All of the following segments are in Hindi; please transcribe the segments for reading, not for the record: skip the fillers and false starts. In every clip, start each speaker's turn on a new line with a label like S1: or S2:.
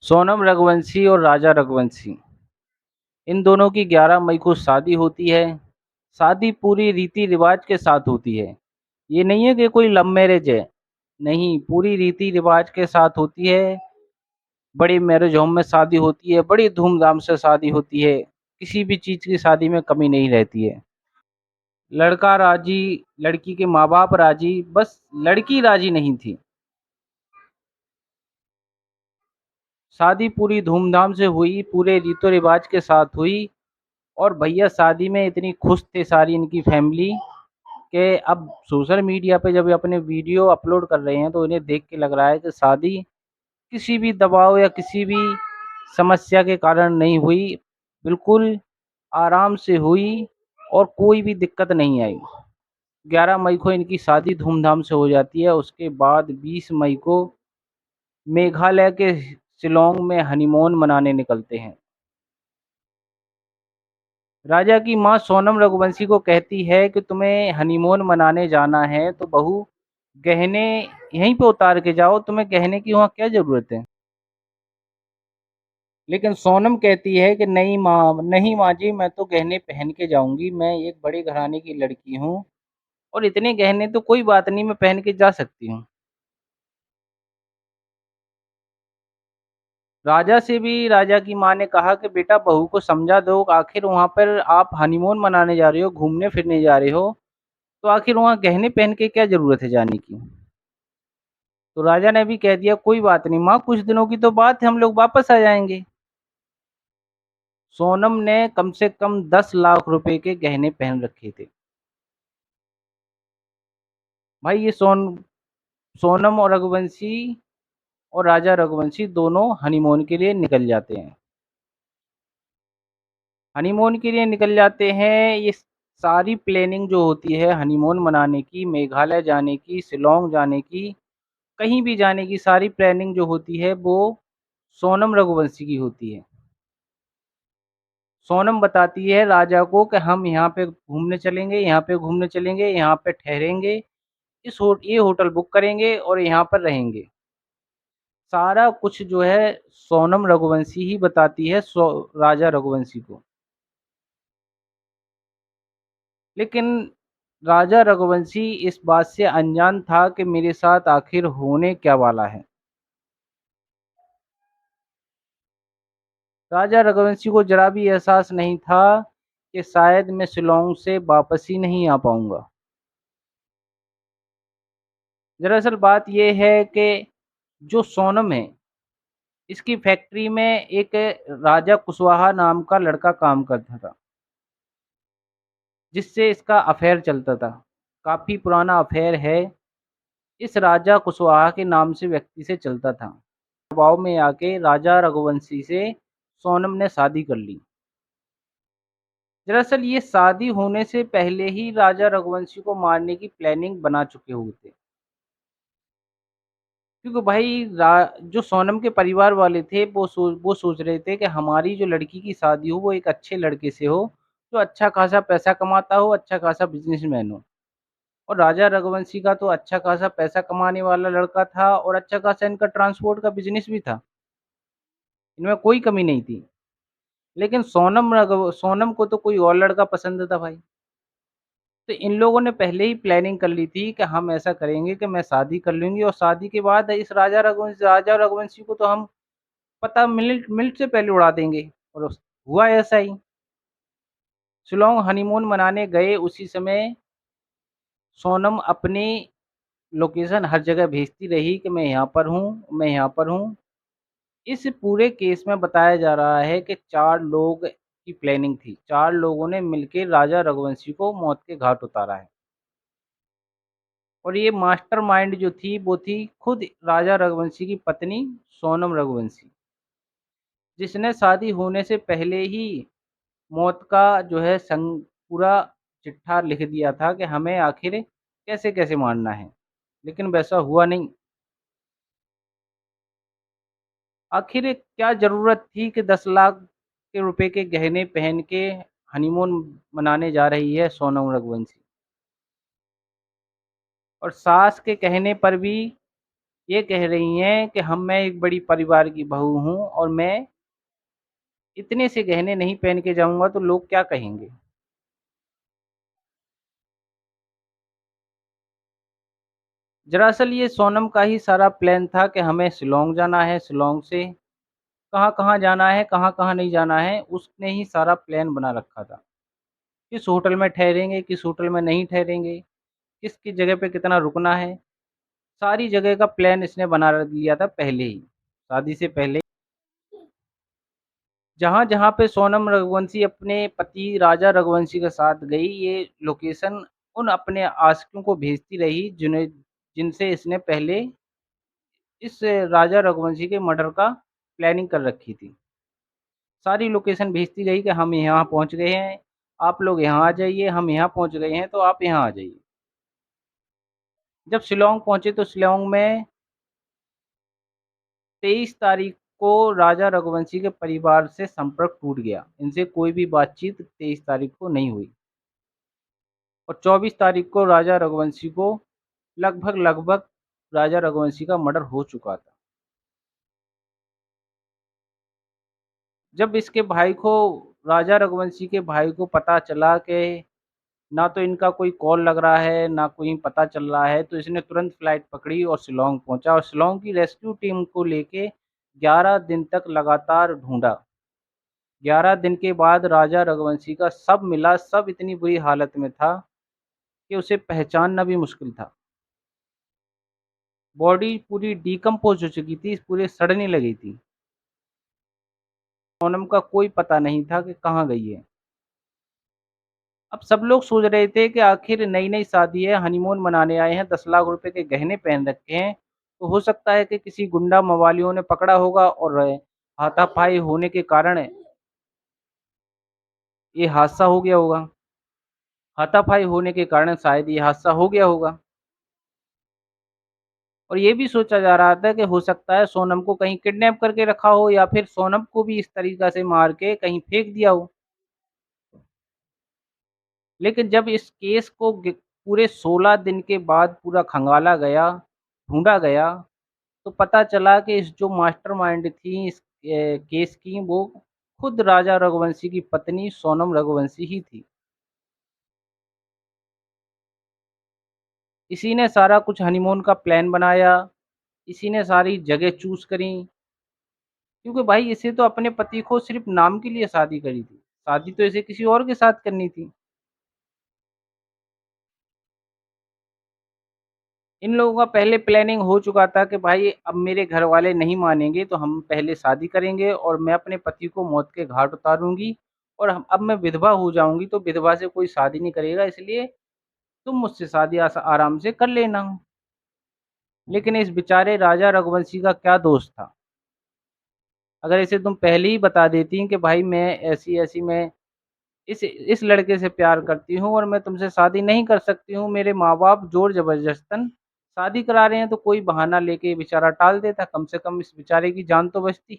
S1: सोनम रघुवंशी और राजा रघुवंशी, इन दोनों की 11 मई को शादी होती है। शादी पूरी रीति-रिवाज के साथ होती है। ये नहीं है कि कोई लव मैरिज है। नहीं, पूरी रीति-रिवाज के साथ होती है। बड़ी मैरिज होम में शादी होती है, बड़ी धूमधाम से शादी होती है। किसी भी चीज़ की शादी में कमी नहीं रहती है। लड़का राज़ी, लड़की के माँ-बाप राज़ी, बस लड़की राज़ी नहीं थी। शादी पूरी धूमधाम से हुई, पूरे रीतो-रिवाज के साथ हुई और भैया शादी में इतनी खुश थे सारी इनकी फैमिली कि अब सोशल मीडिया पे जब ये अपने वीडियो अपलोड कर रहे हैं तो इन्हें देख के लग रहा है कि शादी किसी भी दबाव या किसी भी समस्या के कारण नहीं हुई, बिल्कुल आराम से हुई और कोई भी दिक्कत नहीं आई। 11 मई को इनकी शादी धूमधाम से हो जाती है, उसके बाद 20 मई को मेघालय के शिलांग में हनीमून मनाने निकलते हैं। राजा की माँ सोनम रघुवंशी को कहती है कि तुम्हें हनीमून मनाने जाना है तो बहू गहने यहीं पे उतार के जाओ, तुम्हें गहने की वहाँ क्या ज़रूरत है? लेकिन सोनम कहती है कि नहीं माँ जी, मैं तो गहने पहन के जाऊँगी, मैं एक बड़े घराने की लड़की हूँ और इतने गहने तो कोई बात नहीं, मैं पहन के जा सकती हूँ। राजा से भी राजा की माँ ने कहा कि बेटा बहू को समझा दो, आखिर वहाँ पर आप हनीमून मनाने जा रहे हो, घूमने-फिरने जा रहे हो, तो आखिर वहाँ गहने पहन के क्या ज़रूरत है जाने की? तो राजा ने भी कह दिया कोई बात नहीं माँ, कुछ दिनों की तो बात है, हम लोग वापस आ जाएँगे। सोनम ने कम से कम 10 लाख रुपए के गहने पहन रखे थे। भाई ये सोनम और रघुवंशी और राजा रघुवंशी दोनों हनीमून के लिए निकल जाते हैं। हनीमून के लिए निकल जाते हैं, ये सारी प्लानिंग जो होती है हनीमून मनाने की, मेघालय जाने की, शिलांग जाने की, कहीं भी जाने की सारी प्लानिंग जो होती है वो सोनम रघुवंशी की होती है। सोनम बताती है राजा को कि हम यहाँ पे घूमने चलेंगे, यहाँ पे घूमने चलेंगे, यहाँ पे ठहरेंगे, ये होटल बुक करेंगे और यहाँ पर रहेंगे। सारा कुछ जो है सोनम रघुवंशी ही बताती है राजा रघुवंशी को। लेकिन राजा रघुवंशी इस बात से अनजान था कि मेरे साथ आखिर होने क्या वाला है। राजा रघुवंशी को ज़रा भी एहसास नहीं था कि शायद मैं शिलांग से वापस ही नहीं आ पाऊँगा। दरअसल बात ये है कि जो सोनम है, इसकी फैक्ट्री में एक राजा कुशवाहा नाम का लड़का काम करता था, जिससे इसका अफ़ेयर चलता था। काफ़ी पुराना अफ़ेयर है, इस राजा कुशवाहा के नाम से व्यक्ति से चलता था। दबाव में आके राजा रघुवंशी से सोनम ने शादी कर ली। दरअसल ये शादी होने से पहले ही राजा रघुवंशी को मारने की प्लानिंग बना चुके हुए थे। क्योंकि भाई जो सोनम के परिवार वाले थे वो सोच रहे थे कि हमारी जो लड़की की शादी हो वो एक अच्छे लड़के से हो, जो अच्छा खासा पैसा कमाता हो, अच्छा खासा बिज़नेसमैन हो। और राजा रघुवंशी का तो अच्छा खासा पैसा कमाने वाला लड़का था और अच्छा खासा इनका ट्रांसपोर्ट का बिज़नेस भी था। इनमें कोई कमी नहीं थी। लेकिन सोनम को तो कोई और लड़का पसंद था भाई। तो इन लोगों ने पहले ही प्लानिंग कर ली थी कि हम ऐसा करेंगे कि मैं शादी कर लूँगी और शादी के बाद इस राजा रघुवंशी को तो हम पता मिनट मिनट से पहले उड़ा देंगे और हुआ ऐसा ही। शिलांग हनीमून मनाने गए उसी समय सोनम अपनी लोकेशन हर जगह भेजती रही कि मैं यहाँ पर हूँ, मैं यहाँ पर हूँ। इस पूरे केस में बताया जा रहा है कि 4 लोग की प्लानिंग थी। 4 लोगों ने मिलके राजा रघुवंशी को मौत के घाट उतारा है। और ये मास्टरमाइंड जो थी वो थी खुद राजा रघुवंशी की पत्नी सोनम रघुवंशी, जिसने शादी होने से पहले ही मौत का जो है पूरा चिट्ठा लिख दिया था कि हमें आखिर कैसे-कैसे मारना है। लेकिन वैसा हुआ नहीं। आखिर क्या ज़रूरत थी कि 10 लाख के रुपए के गहने पहन के हनीमून मनाने जा रही है सोनम रघुवंशी। और सास के कहने पर भी ये कह रही हैं कि मैं एक बड़ी परिवार की बहू हूँ और मैं इतने से गहने नहीं पहन के जाऊँगा तो लोग क्या कहेंगे? दरअसल ये सोनम का ही सारा प्लान था कि हमें शिलांग जाना है, शिलांग से कहाँ-कहाँ जाना है, कहाँ-कहाँ नहीं जाना है, उसने ही सारा प्लान बना रखा था। किस होटल में ठहरेंगे, किस होटल में नहीं ठहरेंगे, किस-किस जगह पे कितना रुकना है, सारी जगह का प्लान इसने बना लिया था पहले ही, शादी से पहले। जहाँ-जहाँ पे सोनम रघुवंशी अपने पति राजा रघुवंशी के साथ गई, ये लोकेशन उन अपने आशिकों को भेजती रही जिनसे इसने पहले इस राजा रघुवंशी के मर्डर का प्लानिंग कर रखी थी। सारी लोकेशन भेजती गई कि हम यहाँ पहुँच गए हैं, आप लोग यहाँ आ जाइए, हम यहाँ पहुँच गए हैं तो आप यहाँ आ जाइए। जब शिलांग पहुँचे तो शिलांग में 23 तारीख को राजा रघुवंशी के परिवार से संपर्क टूट गया। इनसे कोई भी बातचीत 23 तारीख को नहीं हुई और 24 तारीख को राजा रघुवंशी को लगभग राजा रघुवंशी का मर्डर हो चुका था। जब इसके भाई को राजा रघुवंशी के भाई को पता चला कि ना तो इनका कोई कॉल लग रहा है, ना कोई पता चल रहा है, तो इसने तुरंत फ्लाइट पकड़ी और शिलांग पहुँचा और शिलांग की रेस्क्यू टीम को लेके 11 दिन तक लगातार ढूँढा। 11 दिन के बाद राजा रघुवंशी का शव मिला, शव इतनी बुरी हालत में था कि उसे पहचानना भी मुश्किल था। बॉडी पूरी डिकम्पोज़ हो चुकी थी, पूरे सड़ने लगी थी। सोनम का कोई पता नहीं था कि कहाँ गई है। अब सब लोग सोच रहे थे कि आखिर नई-नई शादी है, हनीमून मनाने आए हैं, 10 लाख रुपए के गहने पहन रखे हैं, तो हो सकता है कि किसी गुंडा मवालियों ने पकड़ा होगा और हाथापाई होने के कारण ये हादसा हो गया होगा। हाथापाई होने के कारण शायद ये हादसा हो गया होगा। और ये भी सोचा जा रहा था कि हो सकता है सोनम को कहीं किडनैप करके रखा हो या फिर सोनम को भी इस तरीक़ा से मार के कहीं फेंक दिया हो। लेकिन जब इस केस को पूरे 16 दिन के बाद पूरा खंगाला गया, ढूँढा गया, तो पता चला कि इस जो मास्टरमाइंड थी इस केस की वो खुद राजा रघुवंशी की पत्नी सोनम रघुवंशी ही थी। इसी ने सारा कुछ हनीमून का प्लान बनाया, इसी ने सारी जगह चूज़ करी, क्योंकि भाई इसे तो अपने पति को सिर्फ़ नाम के लिए शादी करी थी। शादी तो इसे किसी और के साथ करनी थी। इन लोगों का पहले प्लानिंग हो चुका था कि भाई अब मेरे घरवाले नहीं मानेंगे तो हम पहले शादी करेंगे और मैं अपने पति को मौत के घाट उतारूँगी और अब मैं विधवा हो जाऊँगी तो विधवा से कोई शादी नहीं करेगा इसलिए तुम मुझसे शादी आराम से कर लेना। लेकिन इस बेचारे राजा रघुवंशी का क्या दोष था? अगर इसे तुम पहले ही बता देती कि भाई मैं ऐसी-ऐसी मैं इस लड़के से प्यार करती हूँ और मैं तुमसे शादी नहीं कर सकती हूँ, मेरे माँ-बाप ज़ोर-ज़बरदस्तन शादी करा रहे हैं तो कोई बहाना लेके ये बेचारा टाल देता, कम से कम इस बेचारे की जान तो बचती।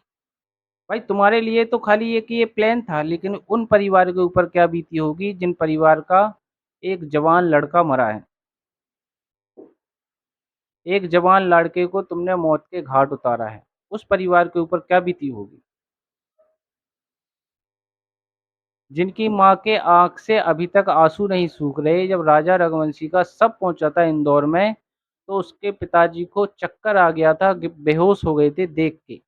S1: भाई तुम्हारे लिए तो खाली एक ये प्लान था, लेकिन उन परिवार के ऊपर क्या बीती होगी जिन परिवार का एक जवान लड़का मरा है। एक जवान लड़के को तुमने मौत के घाट उतारा है, उस परिवार के ऊपर क्या बीती होगी? जिनकी माँ के आँख से अभी तक आँसू नहीं सूख रहे, जब राजा रघुवंशी का शव पहुँचा था इंदौर में, तो उसके पिताजी को चक्कर आ गया था, बेहोश हो गए थे देख के।